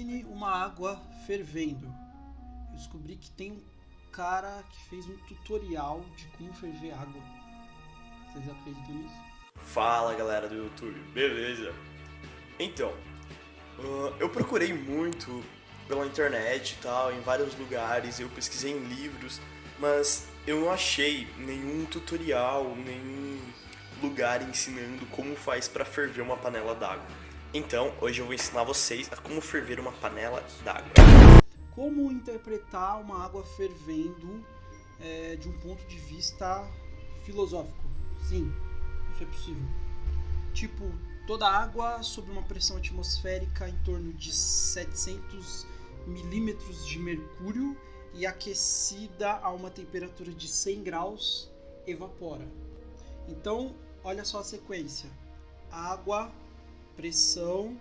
Imagine uma água fervendo. Eu descobri que tem um cara que fez um tutorial de como ferver água. Vocês acreditam nisso? Fala galera do YouTube, beleza? Então, eu procurei muito pela internet e tal, em vários lugares, eu pesquisei em livros, mas eu não achei nenhum tutorial, nenhum lugar ensinando como faz para ferver uma panela d'água. Então, hoje eu vou ensinar vocês a como ferver uma panela d'água. Como interpretar uma água fervendo de um ponto de vista filosófico? Sim, isso é possível. Tipo, toda água sob uma pressão atmosférica em torno de 700 milímetros de mercúrio e aquecida a uma temperatura de 100 graus evapora. Então, olha só a sequência: água, pressão,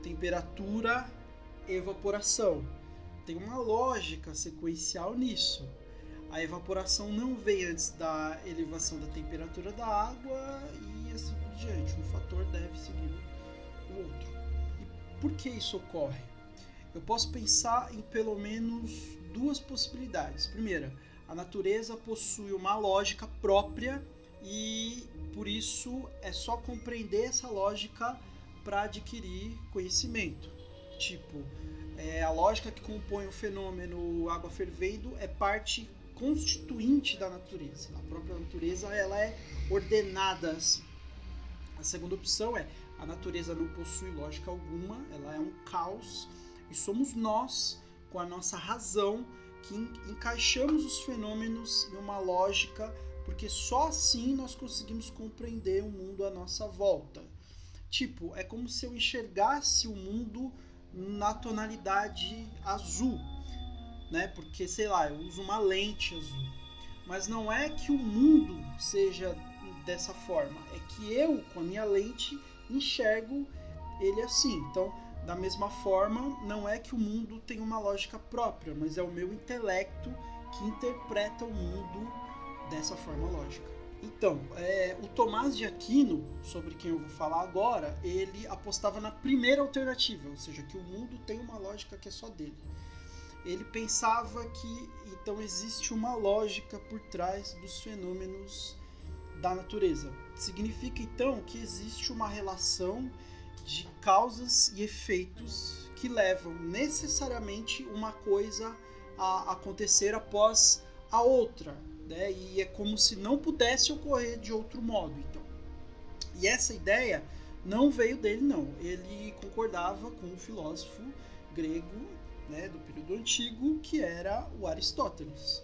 temperatura, evaporação. Tem uma lógica sequencial nisso. A evaporação não vem antes da elevação da temperatura da água e assim por diante. Um fator deve seguir o outro. E por que isso ocorre? Eu posso pensar em pelo menos duas possibilidades. Primeira, a natureza possui uma lógica própria e por isso é só compreender essa lógica para adquirir conhecimento. Tipo, a lógica que compõe o fenômeno água fervendo é parte constituinte da natureza. A própria natureza ela é ordenada assim. A segunda opção é: a natureza não possui lógica alguma, ela é um caos e somos nós, com a nossa razão, que encaixamos os fenômenos em uma lógica, porque só assim nós conseguimos compreender o mundo à nossa volta. Tipo, é como se eu enxergasse o mundo na tonalidade azul, né? Porque, sei lá, eu uso uma lente azul. Mas não é que o mundo seja dessa forma, é que eu, com a minha lente, enxergo ele assim. Então, da mesma forma, não é que o mundo tem uma lógica própria, mas é o meu intelecto que interpreta o mundo dessa forma lógica. Então, o Tomás de Aquino, sobre quem eu vou falar agora, ele apostava na primeira alternativa, ou seja, que o mundo tem uma lógica que é só dele. Ele pensava que, então, existe uma lógica por trás dos fenômenos da natureza. Significa, então, que existe uma relação de causas e efeitos que levam necessariamente uma coisa a acontecer após a outra, né? E é como se não pudesse ocorrer de outro modo. Então. E essa ideia não veio dele, não. Ele concordava com um filósofo grego, né, do período antigo, que era o Aristóteles.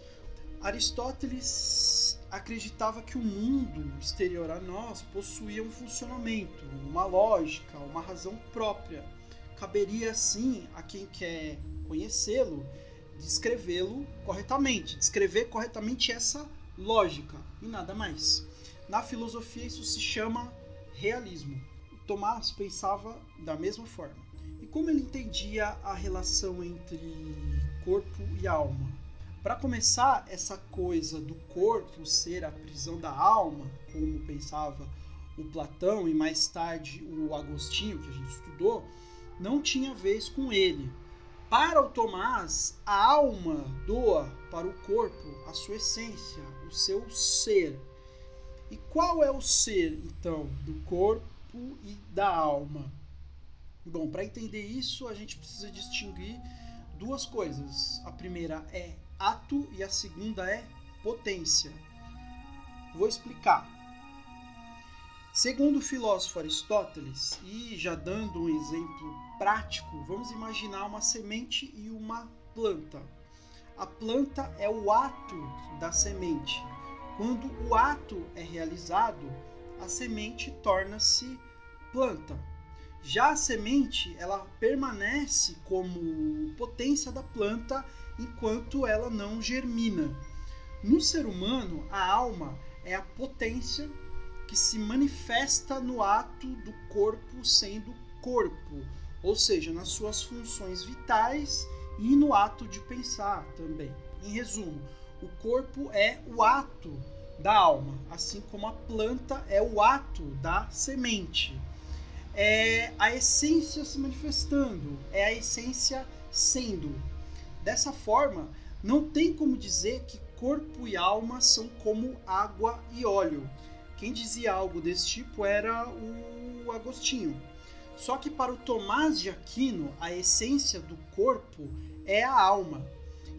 Aristóteles acreditava que o mundo exterior a nós possuía um funcionamento, uma lógica, uma razão própria. Caberia, assim, a quem quer conhecê-lo, descrever corretamente essa lógica e nada mais. Na filosofia isso se chama realismo. O Tomás pensava da mesma forma. E como ele entendia a relação entre corpo e alma? Para começar, essa coisa do corpo ser a prisão da alma, como pensava o Platão e mais tarde o Agostinho, que a gente estudou, não tinha vez com ele. Para o Tomás, a alma doa para o corpo a sua essência, o seu ser. E qual é o ser, então, do corpo e da alma? Bom, para entender isso, a gente precisa distinguir duas coisas. A primeira é ato e a segunda é potência. Vou explicar. Segundo o filósofo Aristóteles, e já dando um exemplo prático, vamos imaginar uma semente e uma planta. A planta é o ato da semente. Quando o ato é realizado, a semente torna-se planta. Já a semente, ela permanece como potência da planta enquanto ela não germina. No ser humano, a alma é a potência que se manifesta no ato do corpo sendo corpo, ou seja, nas suas funções vitais e no ato de pensar também. Em resumo, o corpo é o ato da alma, assim como a planta é o ato da semente. é a essência se manifestando, é a essência sendo. Dessa forma, não tem como dizer que corpo e alma são como água e óleo. Quem dizia algo desse tipo era o Agostinho. Só que para o Tomás de Aquino, a essência do corpo é a alma.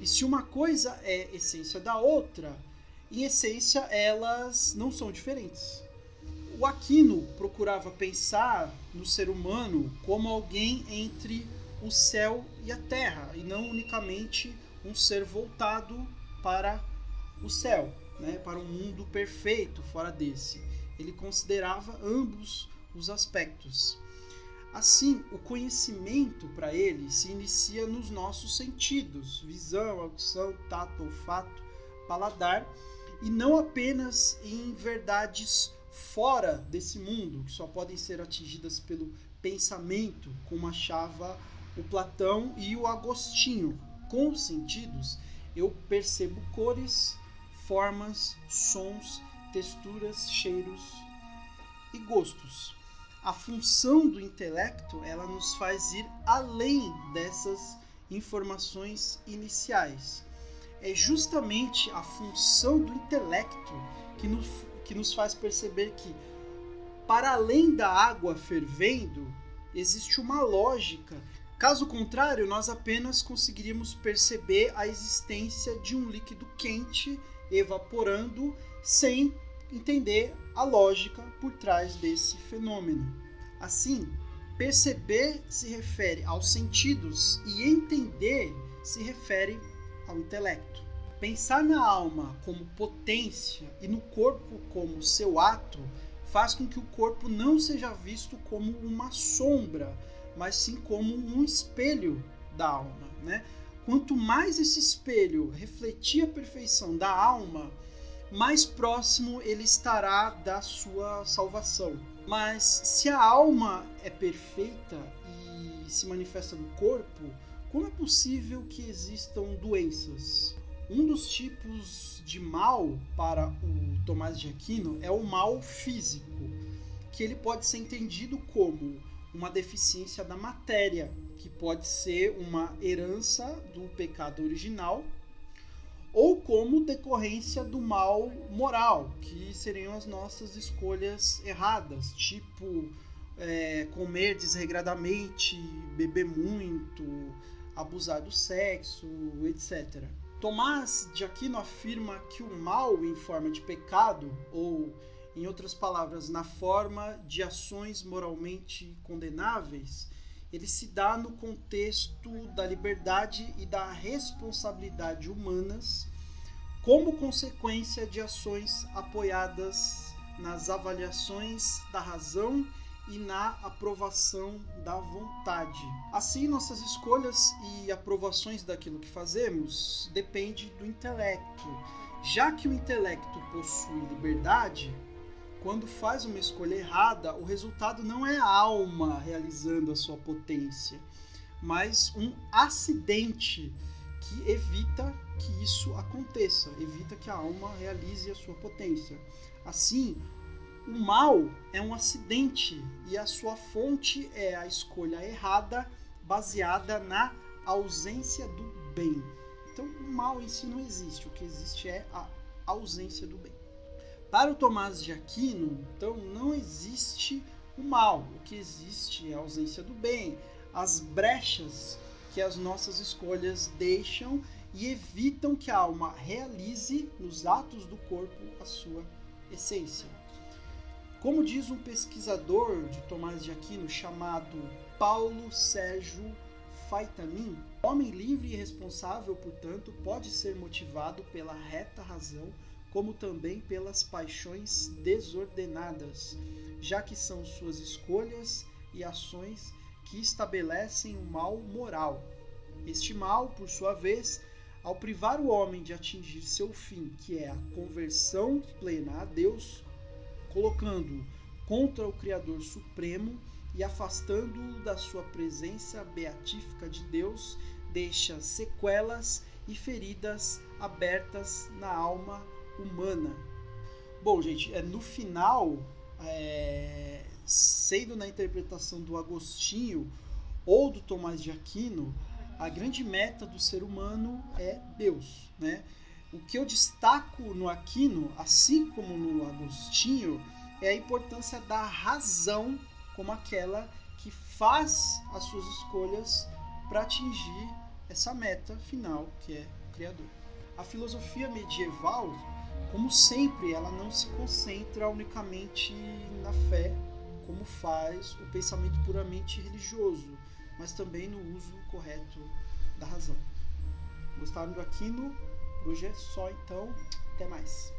E se uma coisa é essência da outra, em essência elas não são diferentes. O Aquino procurava pensar no ser humano como alguém entre o céu e a terra, e não unicamente um ser voltado para o céu, né, para um mundo perfeito fora desse. Ele considerava ambos os aspectos. Assim, o conhecimento para ele se inicia nos nossos sentidos, visão, audição, tato, olfato, paladar, e não apenas em verdades fora desse mundo, que só podem ser atingidas pelo pensamento, como achava o Platão e o Agostinho. Com os sentidos, eu percebo cores, formas, sons, texturas, cheiros e gostos. A função do intelecto, ela nos faz ir além dessas informações iniciais. É justamente a função do intelecto que nos faz perceber que, para além da água fervendo, existe uma lógica. Caso contrário, nós apenas conseguiríamos perceber a existência de um líquido quente evaporando sem entender a lógica por trás desse fenômeno. Assim, perceber se refere aos sentidos e entender se refere ao intelecto. Pensar na alma como potência e no corpo como seu ato faz com que o corpo não seja visto como uma sombra, mas sim como um espelho da alma, né? Quanto mais esse espelho refletir a perfeição da alma, mais próximo ele estará da sua salvação. Mas se a alma é perfeita e se manifesta no corpo, como é possível que existam doenças? Um dos tipos de mal para o Tomás de Aquino é o mal físico, que ele pode ser entendido como uma deficiência da matéria, que pode ser uma herança do pecado original, ou como decorrência do mal moral, que seriam as nossas escolhas erradas, tipo comer desregradamente, beber muito, abusar do sexo, etc. Tomás de Aquino afirma que o mal em forma de pecado, ou, em outras palavras, na forma de ações moralmente condenáveis, ele se dá no contexto da liberdade e da responsabilidade humanas como consequência de ações apoiadas nas avaliações da razão e na aprovação da vontade. Assim, nossas escolhas e aprovações daquilo que fazemos dependem do intelecto. Já que o intelecto possui liberdade, quando faz uma escolha errada, o resultado não é a alma realizando a sua potência, mas um acidente que evita que isso aconteça, evita que a alma realize a sua potência. Assim, o mal é um acidente e a sua fonte é a escolha errada baseada na ausência do bem. Então, o mal em si não existe, o que existe é a ausência do bem. Para o Tomás de Aquino, então, não existe o mal, o que existe é a ausência do bem, as brechas que as nossas escolhas deixam e evitam que a alma realize nos atos do corpo a sua essência. Como diz um pesquisador de Tomás de Aquino chamado Paulo Sérgio Faitamin, o homem livre e responsável, portanto, pode ser motivado pela reta razão, como também pelas paixões desordenadas, já que são suas escolhas e ações que estabelecem o mal moral. Este mal, por sua vez, ao privar o homem de atingir seu fim, que é a conversão plena a Deus, colocando-o contra o Criador Supremo e afastando-o da sua presença beatífica de Deus, deixa sequelas e feridas abertas na alma humana. Bom, gente, no final sendo na interpretação do Agostinho ou do Tomás de Aquino, a grande meta do ser humano é Deus, né? O que eu destaco no Aquino, assim como no Agostinho, é a importância da razão como aquela que faz as suas escolhas para atingir essa meta final, que é o Criador. A filosofia medieval, como sempre, ela não se concentra unicamente na fé, como faz o pensamento puramente religioso, mas também no uso correto da razão. Gostaram do Aquino? Por hoje é só, então, até mais.